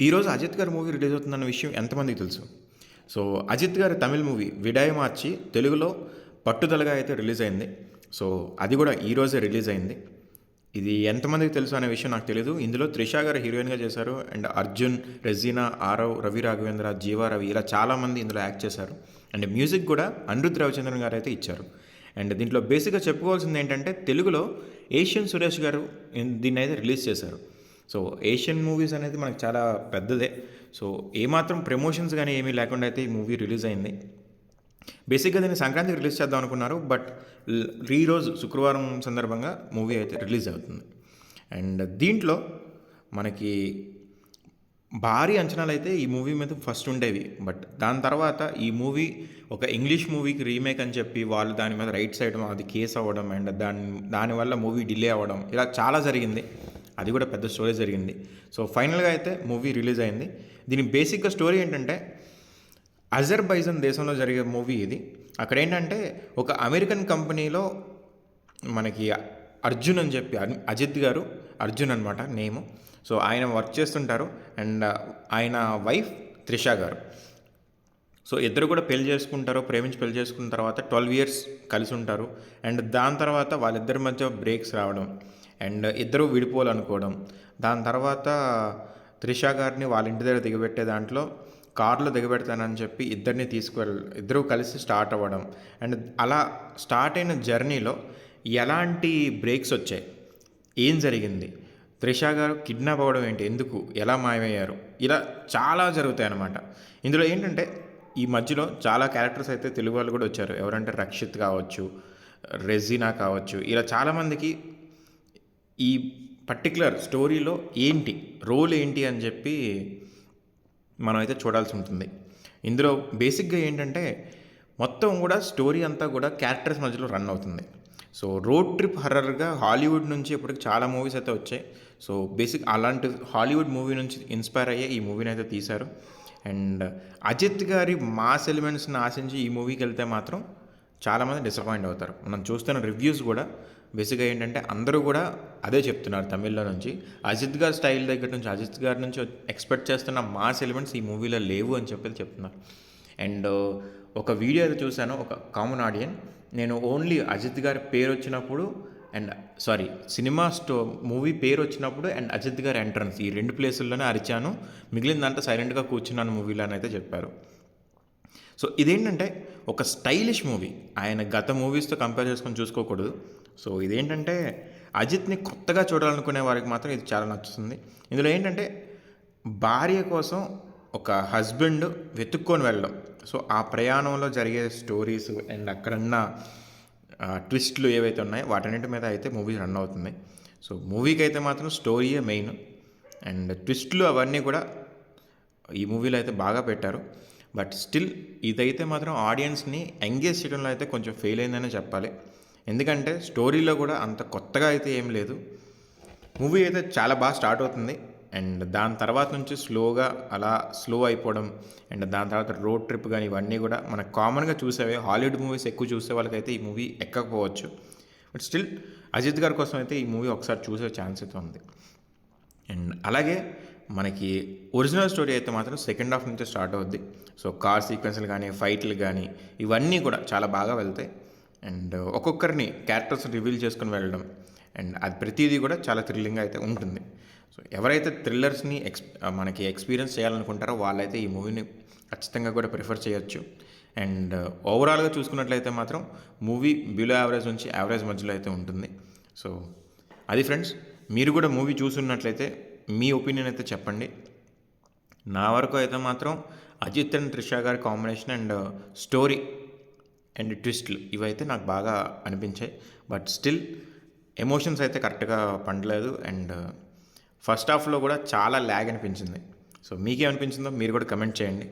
ఈరోజు అజిత్ గారి movie release అవుతుందన్న విషయం ఎంతమందికి తెలుసు? సో, అజిత్ గారి తమిళ్ మూవీ 'విడాయి మార్చి' తెలుగులో పట్టుదలగా అయితే రిలీజ్ అయింది. సో, అది కూడా ఈరోజే రిలీజ్ అయింది. ఇది ఎంతమందికి తెలుసు అనే విషయం నాకు తెలీదు. ఇందులో త్రిష గారు హీరోయిన్‌గా చేశారు. అండ్ అర్జున్, రెజీనా, ఆరవ్, రవి రాఘవేంద్ర, జీవా రవి ఇలా చాలామంది ఇందులో యాక్ట్ చేశారు. అండ్ మ్యూజిక్ కూడా అనిరుద్ రవిచంద్రన్ గారు అయితే ఇచ్చారు. అండ్ దీంట్లో బేసిక్‌గా చెప్పుకోవాల్సింది ఏంటంటే తెలుగులో ఏషియన్ సురేష్ గారు దీన్నైతే రిలీజ్ చేశారు. సో, ఏషియన్ మూవీస్ అనేది మనకు చాలా పెద్దదే. సో, ఏమాత్రం ప్రమోషన్స్ గానీ ఏమీ లేకుండా అయితే ఈ మూవీ రిలీజ్ అయింది. బేసిక్‌గా దీన్ని సంక్రాంతికి రిలీజ్ చేద్దాం అనుకున్నారు. బట్ ఈరోజు శుక్రవారం సందర్భంగా మూవీ అయితే రిలీజ్ అవుతుంది. అండ్ దీంట్లో మనకి భారీ అంచనాలైతే ఈ మూవీ మీద ఫస్ట్ ఉండేవి. బట్ దాని తర్వాత ఈ మూవీ ఒక ఇంగ్లీష్ మూవీకి రీమేక్ అని చెప్పి వాళ్ళు దాని మీద రైట్స్ వేయడం, అది కేస్ అవ్వడం అండ్ దానివల్ల మూవీ డిలే అవ్వడం ఇలా చాలా జరిగింది. అది కూడా పెద్ద స్టోరీ జరిగింది. సో, ఫైనల్గా అయితే మూవీ రిలీజ్ అయింది. దీని బేసిక్గా స్టోరీ ఏంటంటే అజర్బైజాన్ దేశంలో జరిగే మూవీ ఇది. అక్కడ ఏంటంటే ఒక అమెరికన్ కంపెనీలో మనకి అర్జున్ అని చెప్పి అజిత్ గారు అర్జున్ అనమాట నేము. సో, ఆయన వర్క్ చేస్తుంటారు. అండ్ ఆయన వైఫ్ త్రిష గారు. సో, ఇద్దరు కూడా పెళ్లి చేసుకుంటారు. ప్రేమించి పెళ్లి చేసుకున్న తర్వాత 12 years కలిసి ఉంటారు. అండ్ దాని తర్వాత వాళ్ళిద్దరి మధ్య బ్రేక్స్ రావడం అండ్ ఇద్దరు విడిపోవాలనుకోవడం. దాని తర్వాత త్రిష గారిని వాళ్ళ ఇంటి దగ్గర దిగబెట్టే దాంట్లో కారులో దిగబెడతానని చెప్పి ఇద్దరూ కలిసి స్టార్ట్ అవ్వడం. అండ్ అలా స్టార్ట్ అయిన జర్నీలో ఎలాంటి బ్రేక్స్ వచ్చాయి, ఏం జరిగింది, త్రిష గారు కిడ్నాప్ అవ్వడం ఏంటి, ఎందుకు, ఎలా మాయమయ్యారు, ఇలా చాలా జరుగుతాయి అన్నమాట. ఇందులో ఏంటంటే ఈ మధ్యలో చాలా క్యారెక్టర్స్ అయితే తెలుగు వాళ్ళు కూడా వచ్చారు. ఎవరంటే రక్షిత్ కావచ్చు, రెజీనా కావచ్చు, ఇలా చాలామందికి ఈ పర్టికులర్ స్టోరీలో ఏంటి రోల్ ఏంటి అని చెప్పి మనమైతే చూడాల్సి ఉంటుంది. ఇందులో బేసిక్గా ఏంటంటే మొత్తం కూడా స్టోరీ అంతా కూడా క్యారెక్టర్స్ మధ్యలో రన్ అవుతుంది. సో, రోడ్ ట్రిప్ హర్రర్గా హాలీవుడ్ నుంచి ఇప్పటికి చాలా మూవీస్ అయితే వచ్చాయి. సో, బేసిక్ అలాంటి హాలీవుడ్ మూవీ నుంచి ఇన్స్పైర్ అయ్యే ఈ మూవీని అయితే తీశారు. అండ్ అజిత్ గారి మాస్ ఎలిమెంట్స్ని ఆశించి ఈ మూవీకి వెళ్తే మాత్రం చాలామంది డిసప్పాయింట్ అవుతారు. మనం చూస్తున్న రివ్యూస్ కూడా బేసిక్గా ఏంటంటే అందరూ కూడా అదే చెప్తున్నారు తమిళ్లో నుంచి. అజిత్ గారి స్టైల్ దగ్గర నుంచి, అజిత్ గారి నుంచి ఎక్స్పెక్ట్ చేస్తున్న మాస్ ఎలిమెంట్స్ ఈ మూవీలో లేవు అని చెప్పి చెప్తున్నారు. అండ్ ఒక వీడియో అయితే చూశాను, ఒక కామన్ ఆడియన్. నేను ఓన్లీ అజిత్ గారి పేరు వచ్చినప్పుడు మూవీ పేరు వచ్చినప్పుడు అండ్ అజిత్ గారి ఎంట్రన్స్ ఈ 2 ప్లేసుల్లోనే అరిచాను, మిగిలిందంతా సైలెంట్గా కూర్చున్నాను మూవీలో అని అయితే చెప్పారు. సో, ఇదేంటంటే ఒక స్టైలిష్ మూవీ. ఆయన గత మూవీస్తో కంపేర్ చేసుకొని చూసుకోకూడదు. సో, ఇదేంటంటే అజిత్ని కొత్తగా చూడాలనుకునే వారికి మాత్రం ఇది చాలా నచ్చుతుంది. ఇందులో ఏంటంటే భార్య కోసం ఒక హస్బెండ్ వెతుక్కొని వెళ్ళడం. సో, ఆ ప్రయాణంలో జరిగే స్టోరీస్ అండ్ అక్కడున్న ట్విస్ట్లు ఏవైతే ఉన్నాయో వాటన్నిటి మీద అయితే మూవీ రన్ అవుతుంది. సో, మూవీకి అయితే మాత్రం స్టోరీయే మెయిన్. అండ్ ట్విస్ట్లు అవన్నీ కూడా ఈ మూవీలో అయితే బాగా పెట్టారు. బట్ స్టిల్ ఇదైతే మాత్రం ఆడియన్స్ని ఎంగేజ్ చేయడంలో అయితే కొంచెం ఫెయిల్ అయిందనే చెప్పాలి. ఎందుకంటే స్టోరీలో కూడా అంత కొత్తగా అయితే ఏం లేదు. మూవీ అయితే చాలా బాగా స్టార్ట్ అవుతుంది. అండ్ దాని తర్వాత నుంచి స్లోగా అలా స్లో అయిపోవడం అండ్ దాని తర్వాత రోడ్ ట్రిప్ కానీ ఇవన్నీ కూడా మనకు కామన్గా చూసేవే. హాలీవుడ్ మూవీస్ ఎక్కువ చూసే వాళ్ళకైతే ఈ మూవీ ఎక్కకపోవచ్చు. బట్ స్టిల్ అజిత్ గారి కోసం అయితే ఈ మూవీ ఒకసారి చూసే ఛాన్స్ అయితే ఉంది. అండ్ అలాగే మనకి ఒరిజినల్ స్టోరీ అయితే మాత్రం సెకండ్ హాఫ్ నుంచి స్టార్ట్ అవుద్ది. సో, కార్ సీక్వెన్స్లు కానీ ఫైట్లు కానీ ఇవన్నీ కూడా చాలా బాగా వెళ్తాయి. అండ్ ఒక్కొక్కరిని క్యారెక్టర్స్ రివీల్ చేసుకుని వెళ్ళడం అండ్ అది ప్రతిదీ కూడా చాలా థ్రిల్లింగ్గా అయితే ఉంటుంది. సో, ఎవరైతే థ్రిల్లర్స్ని మనకి ఎక్స్పీరియన్స్ చేయాలనుకుంటారో వాళ్ళైతే ఈ మూవీని ఖచ్చితంగా కూడా ప్రిఫర్ చేయొచ్చు. అండ్ ఓవరాల్గా చూసుకున్నట్లయితే మాత్రం మూవీ బిలో యావరేజ్ నుంచి యావరేజ్ మధ్యలో అయితే ఉంటుంది. సో, అది ఫ్రెండ్స్, మీరు కూడా మూవీ చూసున్నట్లయితే మీ ఒపీనియన్ అయితే చెప్పండి. నా వరకు అయితే మాత్రం అజిత్ అండ్ త్రిష గారి కాంబినేషన్ అండ్ స్టోరీ అండ్ ట్విస్ట్లు ఇవైతే నాకు బాగా అనిపించాయి. బట్ స్టిల్ ఎమోషన్స్ అయితే కరెక్ట్గా పండలేదు. అండ్ ఫస్ట్ హాఫ్లో కూడా చాలా ల్యాగ్ అనిపించింది. సో, మీకేమనిపించిందో మీరు కూడా కమెంట్ చేయండి.